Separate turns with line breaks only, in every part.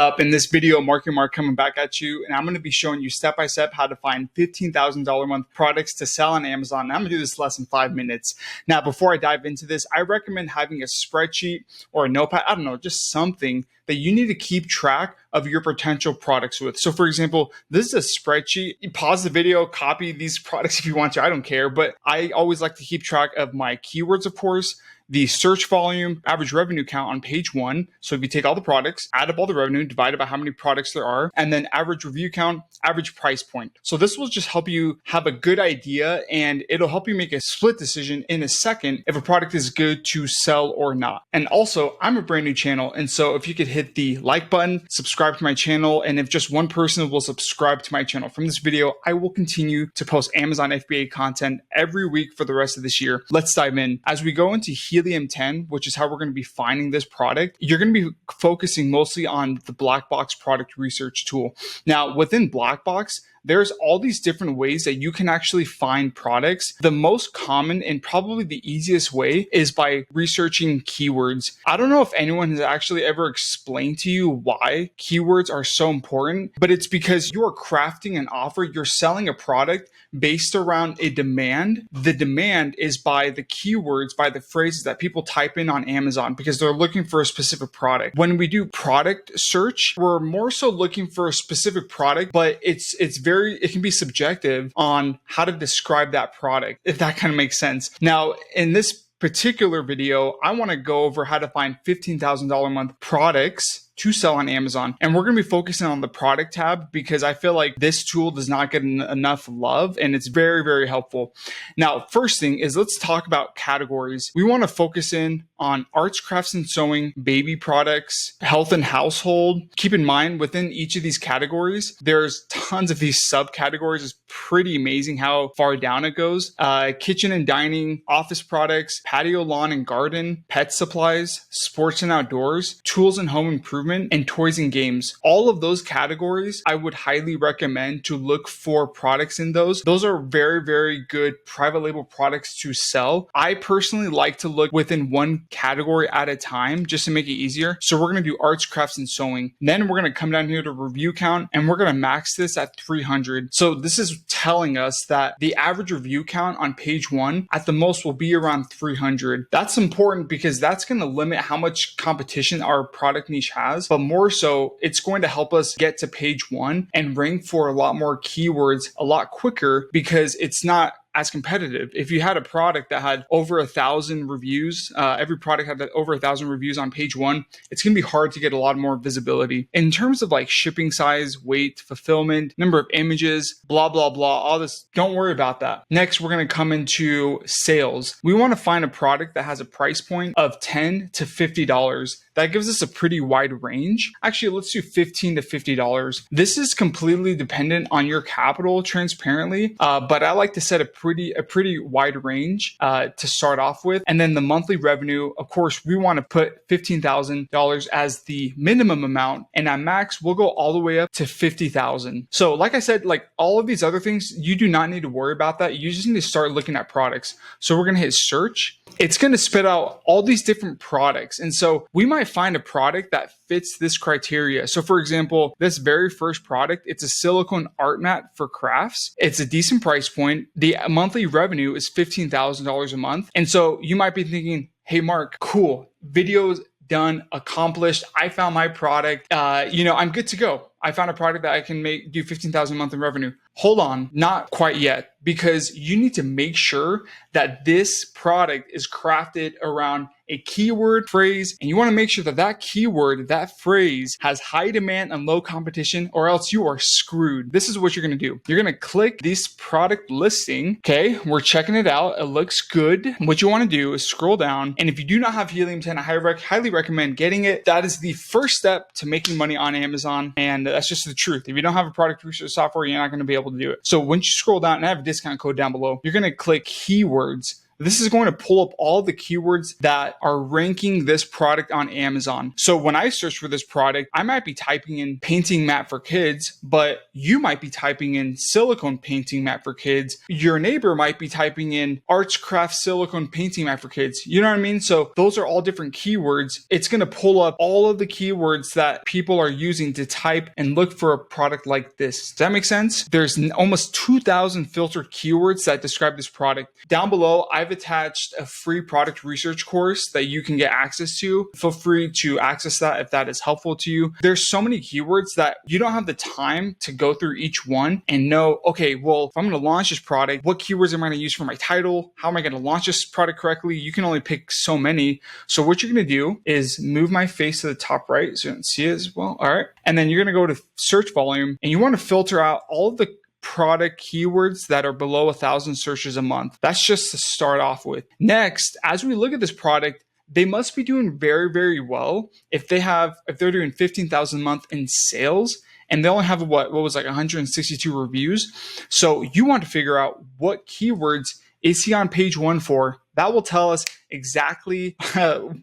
up? In this video, Mark coming back at you, and I'm going to be showing you step by step how to find $15,000 a month products to sell on Amazon. And I'm going to do this in less than 5 minutes. Now, before I dive into this, I recommend having a spreadsheet or a notepad, I don't know, just something that you need to keep track of your potential products with. So for example, this is a spreadsheet. You pause the video, copy these products if you want to, I don't care, but I always like to keep track of my keywords, of course, the search volume, average revenue count on page 1. So if you take all the products, add up all the revenue, divide it by how many products there are, and then average review count, average price point. So this will just help you have a good idea, and it'll help you make a split decision in a second if a product is good to sell or not. And also, I'm a brand new channel, and so if you could hit the like button, subscribe to my channel, and if just one person will subscribe to my channel from this video, I will continue to post Amazon FBA content every week for the rest of this year. Let's dive in. As we go into Helium 10, which is how we're going to be finding this product, you're going to be focusing mostly on the black box product research tool. Now, within black box, there's all these different ways that you can actually find products. The most common and probably the easiest way is by researching keywords. I don't know if anyone has actually ever explained to you why keywords are so important, but it's because you're crafting an offer, you're selling a product based around a demand. The demand is by the keywords, by the phrases that people type in on Amazon because they're looking for a specific product. When we do product search, we're more so looking for a specific product, but it can be subjective on how to describe that product, if that kind of makes sense. Now, in this particular video, I want to go over how to find $15,000 a month products to sell on Amazon. And we're going to be focusing on the product tab because I feel like this tool does not get enough love and it's very, very helpful. Now, first thing is let's talk about categories. We want to focus in on arts, crafts, and sewing, baby products, health and household. Keep in mind within each of these categories, there's tons of these subcategories. It's pretty amazing how far down it goes. Kitchen and dining, office products, patio, lawn and garden, pet supplies, sports and outdoors, tools and home improvement, and toys and games. All of those categories, I would highly recommend to look for products in those. Those are very, very good private label products to sell. I personally like to look within one category at a time just to make it easier. So we're going to do arts, crafts, and sewing. Then we're going to come down here to review count and we're going to max this at 300. So this is telling us that the average review count on page 1 at the most will be around 300. That's important because that's going to limit how much competition our product niche has. But more so, it's going to help us get to page 1 and rank for a lot more keywords a lot quicker because it's not as competitive. If you had a product that had over 1,000 reviews, every product had over 1,000 reviews on page 1, it's going to be hard to get a lot more visibility. In terms of like shipping size, weight, fulfillment, number of images, blah, blah, blah, all this, don't worry about that. Next, we're going to come into sales. We want to find a product that has a price point of $10 to $50. That gives us a pretty wide range. Actually, let's do $15 to $50. This is completely dependent on your capital, transparently, but I like to set a pretty wide range to start off with. And then the monthly revenue, of course, we want to put $15,000 as the minimum amount, and at max, we'll go all the way up to $50,000. So like I said, like all of these other things, you do not need to worry about that. You just need to start looking at products. So we're going to hit search. It's going to spit out all these different products. And so we might find a product that fits this criteria. So for example, this very first product, it's a silicone art mat for crafts. It's a decent price point. The monthly revenue is $15,000 a month. And so you might be thinking, hey, Mark, cool, videos done, accomplished. I found my product. I'm good to go. I found a product that I can do $15,000 a month in revenue. Hold on, not quite yet, because you need to make sure that this product is crafted around a keyword phrase, and you want to make sure that that keyword, that phrase has high demand and low competition, or else you are screwed. This is what you're going to do. You're going to click this product listing. Okay, we're checking it out. It looks good. What you want to do is scroll down, and if you do not have Helium 10, I highly recommend getting it. That is the first step to making money on Amazon, and that's just the truth. If you don't have a product research software, you're not going to be able to do it. So once you scroll down, and I have a discount code down below, you're going to click keywords. this is going to pull up all the keywords that are ranking this product on Amazon. So when I search for this product, I might be typing in painting mat for kids, but you might be typing in silicone painting mat for kids. Your neighbor might be typing in arts craft silicone painting mat for kids. You know what I mean? So those are all different keywords. It's going to pull up all of the keywords that people are using to type and look for a product like this. Does that make sense? There's almost 2,000 filtered keywords that describe this product. Down below, I've attached a free product research course that you can get access to. Feel free to access that if that is helpful to you. There's so many keywords that you don't have the time to go through each one and know, okay, well, if I'm going to launch this product, what keywords am I going to use for my title? How am I going to launch this product correctly? You can only pick so many. So what you're going to do is move my face to the top right so you can see it as well. All right. And then you're going to go to search volume and you want to filter out all of the product keywords that are below 1,000 searches a month. That's just to start off with. Next, as we look at this product, they must be doing very, very well if they're doing 15,000 a month in sales and they only have what was like 162 reviews. So you want to figure out what keywords is he on page 1 for. That will tell us exactly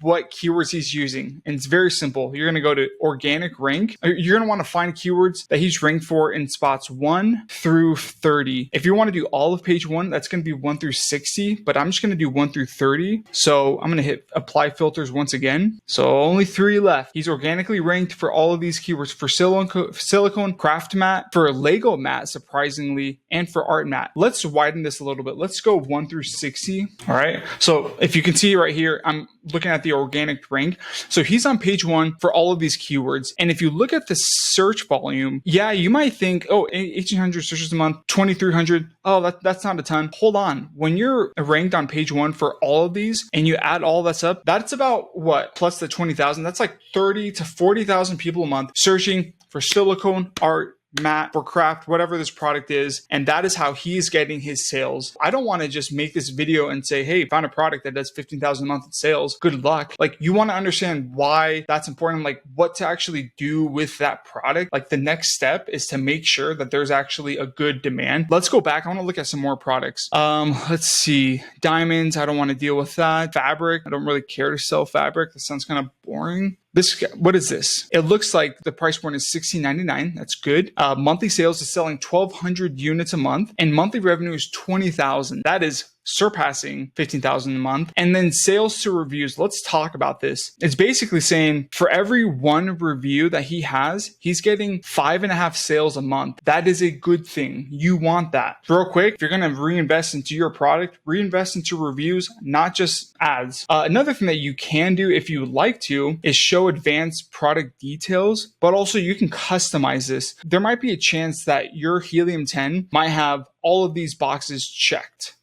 what keywords he's using. And it's very simple. You're going to go to organic rank. You're going to want to find keywords that he's ranked for in spots 1 through 30. If you want to do all of page 1, that's going to be 1 through 60, but I'm just going to do 1 through 30. So I'm going to hit apply filters once again. So only 3 left. He's organically ranked for all of these keywords for silicone craft mat, for Lego mat, surprisingly, and for art mat. Let's widen this a little bit. Let's go 1 through 60. All right. So if you can see right here, I'm looking at the organic rank. So he's on page 1 for all of these keywords. And if you look at the search volume, yeah, you might think, oh, 1,800 searches a month, 2,300. Oh, that's not a ton. Hold on. When you're ranked on page 1 for all of these and you add all that's up, that's about what? Plus the 20,000. That's like 30 to 40,000 people a month searching for silicone, art, mat, for craft, whatever this product is. And that is how he's getting his sales. I don't want to just make this video and say, hey, found a product that does 15,000 a month in sales. Good luck. Like, you want to understand why that's important, like what to actually do with that product. Like, the next step is to make sure that there's actually a good demand. Let's go back. I want to look at some more products. Let's see. Diamonds. I don't want to deal with that. Fabric. I don't really care to sell fabric. That sounds kind of boring. What is this? It looks like the price point is $16.99. That's good. Monthly sales is selling 1,200 units a month, and monthly revenue is 20,000. That is surpassing 15,000 a month. And then sales to reviews. Let's talk about this. It's basically saying for every 1 review that he has, he's getting 5.5 sales a month. That is a good thing. You want that. Real quick, if you're going to reinvest into your product, reinvest into reviews, not just ads. Another thing that you can do if you would like to is show advanced product details, but also you can customize this. There might be a chance that your Helium 10 might have all of these boxes checked.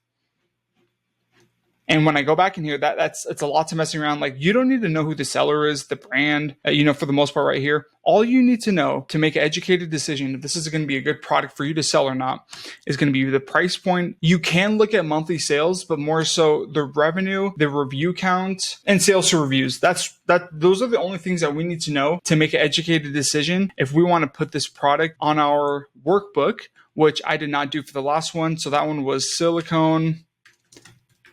And when I go back in here, it's a lot to messing around. Like, you don't need to know who the seller is, the brand, for the most part right here. All you need to know to make an educated decision if this is going to be a good product for you to sell or not is going to be the price point. You can look at monthly sales, but more so the revenue, the review count, and sales to reviews. Those are the only things that we need to know to make an educated decision if we want to put this product on our workbook, which I did not do for the last one. So that one was silicone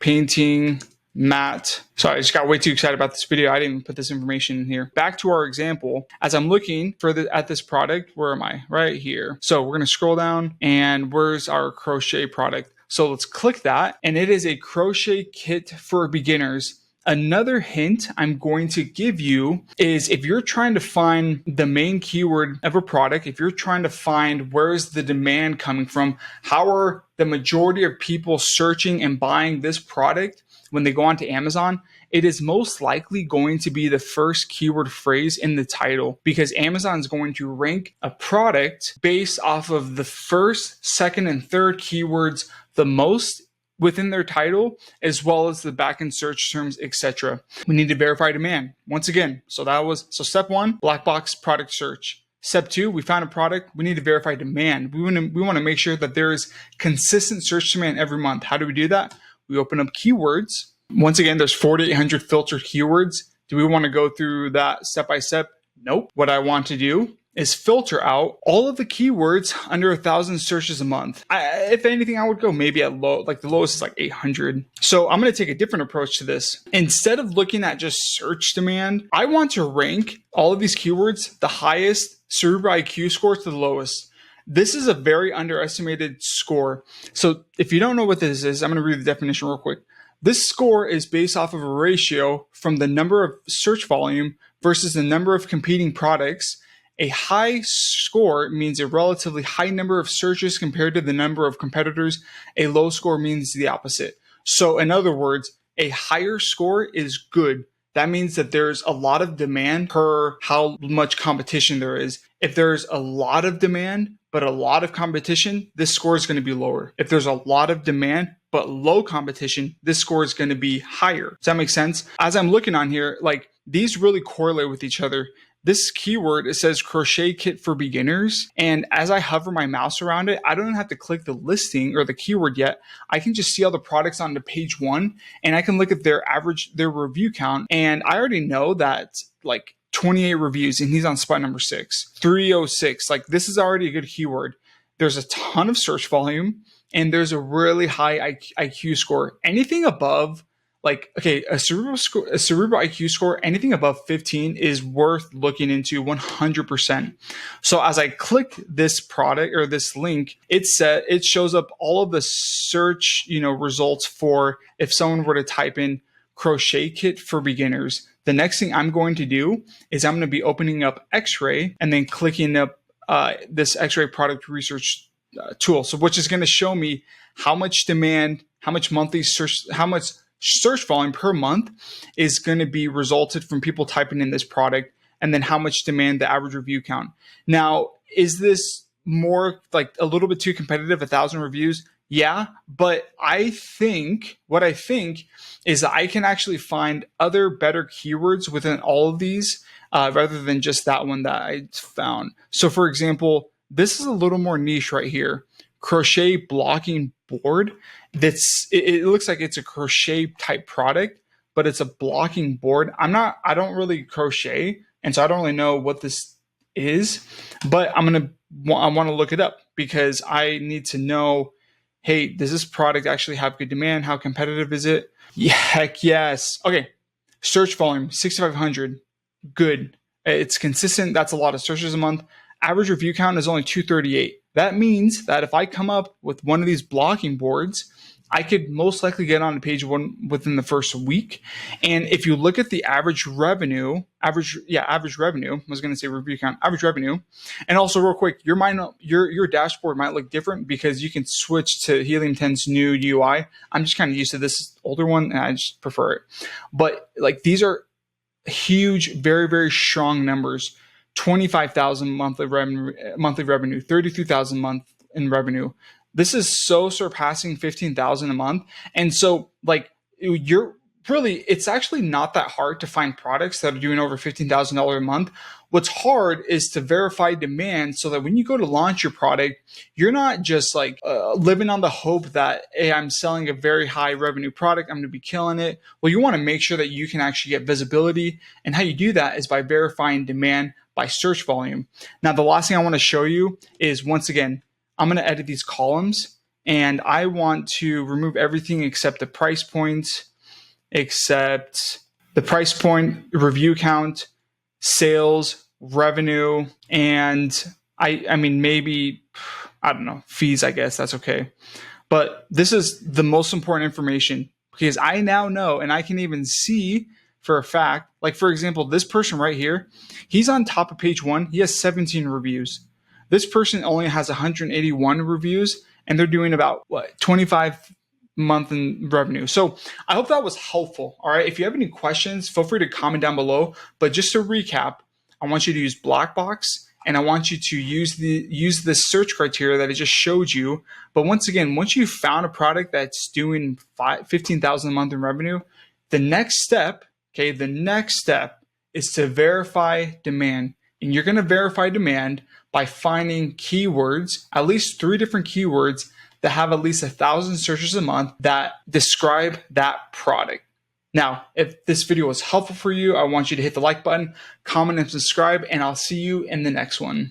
painting mat. Sorry, I just got way too excited about this video. I didn't even put this information in here. Back to our example. As I'm looking at this product, where am I? Right here. So we're going to scroll down, and where's our crochet product? So let's click that, and it is a crochet kit for beginners. Another hint I'm going to give you is if you're trying to find the main keyword of a product, if you're trying to find where is the demand coming from, how are the majority of people searching and buying this product when they go onto Amazon, it is most likely going to be the first keyword phrase in the title, because Amazon is going to rank a product based off of the first, second, and third keywords the most within their title, as well as the backend search terms, etc. We need to verify demand. Once again, so step 1, black box product search. Step 2, we found a product, we need to verify demand. We want to make sure that there is consistent search demand every month. How do we do that? We open up keywords. Once again, there's 4,800 filtered keywords. Do we want to go through that step by step? Nope. What I want to do is filter out all of the keywords under 1,000 searches a month. If anything, I would go maybe at low, like the lowest is like 800. So I'm going to take a different approach to this. Instead of looking at just search demand, I want to rank all of these keywords, the highest Cerebro IQ score to the lowest. This is a very underestimated score. So if you don't know what this is, I'm going to read the definition real quick. This score is based off of a ratio from the number of search volume versus the number of competing products. A high score means a relatively high number of searches compared to the number of competitors. A low score means the opposite. So in other words, a higher score is good. That means that there's a lot of demand per how much competition there is. If there's a lot of demand, but a lot of competition, this score is going to be lower. If there's a lot of demand, but low competition, this score is going to be higher. Does that make sense? As I'm looking on here, like these really correlate with each other. This keyword, it says Crochet Kit for Beginners. And as I hover my mouse around it, I don't even have to click the listing or the keyword yet. I can just see all the products on the page 1 and I can look at their average, their review count. And I already know that like 28 reviews and he's on spot number 6, 306. Like this is already a good keyword. There's a ton of search volume and there's a really high IQ score. Anything above like, okay, a Cerebro IQ score, anything above 15 is worth looking into 100%. So as I click this product or this link, it shows up all of the search, results for if someone were to type in Crochet Kit for Beginners. The next thing I'm going to do is I'm going to be opening up X-Ray and then clicking up this X-Ray product research tool. So which is going to show me how much demand, how much search volume per month is going to be resulted from people typing in this product, and then how much demand, the average review count. Now, is this more like a little bit too competitive, 1,000 reviews? Yeah, but what I think is that I can actually find other better keywords within all of these rather than just that one that I found. So for example, this is a little more niche right here. Crochet blocking board. It looks like it's a crochet type product, but it's a blocking board. I don't really crochet, and so I don't really know what this is, but I want to look it up because I need to know, hey, does this product actually have good demand? How competitive is it? Yeah, heck yes. Okay. Search volume, 6,500. Good. It's consistent. That's a lot of searches a month. Average review count is only 238. That means that if I come up with one of these blocking boards, I could most likely get on to page 1 within the first week. And if you look at the average revenue, average revenue, I was going to say review count, average revenue. And also real quick, your dashboard might look different because you can switch to Helium 10's new UI. I'm just kind of used to this older one and I just prefer it. But like these are huge, very, very strong numbers. 25,000 monthly revenue, 32,000 a month in revenue. This is so surpassing 15,000 a month. And so like it's actually not that hard to find products that are doing over $15,000 a month. What's hard is to verify demand so that when you go to launch your product, you're not just like living on the hope that, hey, I'm selling a very high revenue product, I'm going to be killing it. Well, you want to make sure that you can actually get visibility. And how you do that is by verifying demand by search volume. Now, the last thing I want to show you is, once again, I'm going to edit these columns and I want to remove everything except the price points, review count, sales, revenue, and I mean, maybe, I don't know, fees, I guess that's okay. But this is the most important information because I now know, and I can even see for a fact, like for example, this person right here, he's on top of page 1. He has 17 reviews. This person only has 181 reviews and they're doing about 25 month in revenue. So I hope that was helpful. All right. If you have any questions, feel free to comment down below. But just to recap, I want you to use Blackbox and I want you to use the search criteria that I just showed you. But once again, once you found a product that's doing 15,000 a month in revenue, the next step is to verify demand. And you're going to verify demand by finding keywords, at least 3 different keywords that have at least 1,000 searches a month that describe that product. Now, if this video was helpful for you, I want you to hit the like button, comment, and subscribe, and I'll see you in the next one.